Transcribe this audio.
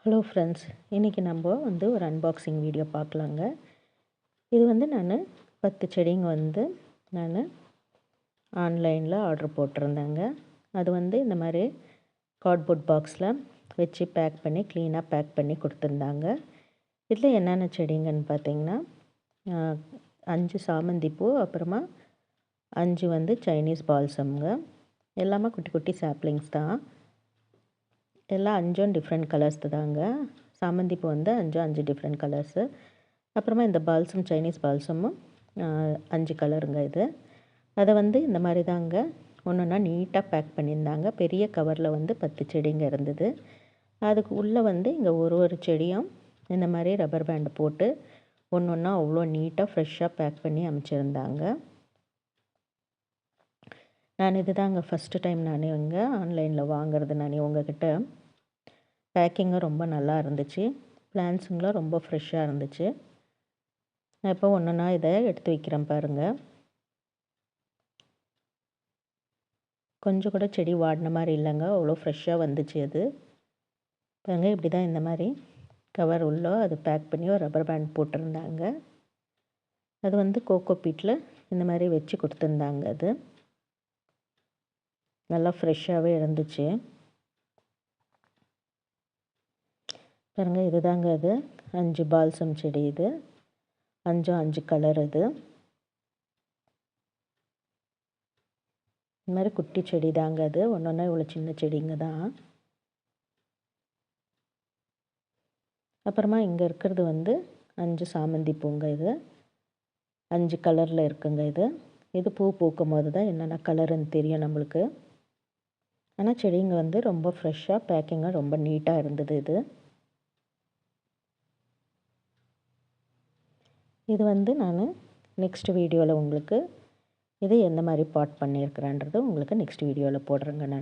Hello friends, இன்றைக்கி நம்ம ஒரு அன்பாக்சிங் வீடியோ பார்க்கலாங்க. இது நான் 10 செடிங்க நான் ஆன்லைனில் ஆர்டர் போட்டிருந்தேங்க. அது இந்த மாதிரி கார்ட்போர்ட் பாக்ஸில் வச்சு பேக் பண்ணி க்ளீனாக பேக் பண்ணி கொடுத்துருந்தாங்க. இதில் என்னென்ன செடிங்கன்னு பார்த்தீங்கன்னா 5 சாமந்தி பூ, அப்புறமா 5 சைனீஸ் பால்சம்ங்க. எல்லாமே குட்டி குட்டி சாப்ளிங்ஸ் தான். எல்லாம் 5 டிஃப்ரெண்ட் கலர்ஸ் தாங்க. சாமந்தி பூ 5 டிஃப்ரெண்ட் கலர்ஸு. அப்புறமா இந்த பால்சம் சைனீஸ் பால்சமும் 5 கலருங்க. இது அதை இந்த மாதிரி தாங்க ஒன்று நீட்டாக பேக் பண்ணியிருந்தாங்க. பெரிய கவரில் 10 செடிங்க இருந்தது. அதுக்கு உள்ளே இங்கே ஒரு செடியும் இந்த மாதிரி ரப்பர் பேண்டு போட்டு ஒன்று அவ்வளோ நீட்டாக ஃப்ரெஷ்ஷாக பேக் பண்ணி அமைச்சிருந்தாங்க. நான் இது தாங்க ஃபஸ்ட்டு டைம் இங்கே ஆன்லைனில் வாங்குறது. உங்ககிட்ட பேக்கிங்கும் ரொம்ப நல்லா இருந்துச்சு. பிளான்ஸுங்களும் ரொம்ப ஃப்ரெஷ்ஷாக இருந்துச்சு. நான் இப்போ ஒன்றுனா இதை எடுத்து வைக்கிறேன் பாருங்கள். கொஞ்சம் கூட செடி வாடின மாதிரி இல்லைங்க, அவ்வளோ ஃப்ரெஷ்ஷாக வந்துச்சு. அது பாருங்கள், இப்படி தான் இந்த மாதிரி கவர் உள்ளே அது பேக் பண்ணி ஒரு ரப்பர் பேண்ட் போட்டிருந்தாங்க. அது கோகோ பீட்டில் இந்த மாதிரி வச்சு கொடுத்துருந்தாங்க. அது நல்லா ஃப்ரெஷ்ஷாகவே இருந்துச்சு. பாருங்கள், இது தாங்க அது 5 பால்சம் செடி. இது 5 கலர். இது இந்த மாதிரி குட்டி செடி தாங்க. அது ஒன்று இவ்வளோ சின்ன செடிங்க தான். அப்புறமா இங்கே இருக்கிறது 5 சாமந்தி பூங்க. இது 5 கலரில் இருக்குங்க. இது பூ பூக்கும் போது தான் என்னென்ன கலருன்னு தெரியும் நம்மளுக்கு. ஆனால் செடிங்க ரொம்ப ஃப்ரெஷ்ஷாக பேக்கிங்காக ரொம்ப நீட்டாக இருந்தது. இது நான் நெக்ஸ்ட் வீடியோவில் உங்களுக்கு இது எந்த மாதிரி பாட் பண்ணியிருக்கிறேன்றது உங்களுக்கு நெக்ஸ்ட் வீடியோவில் போடுறேங்க. நான்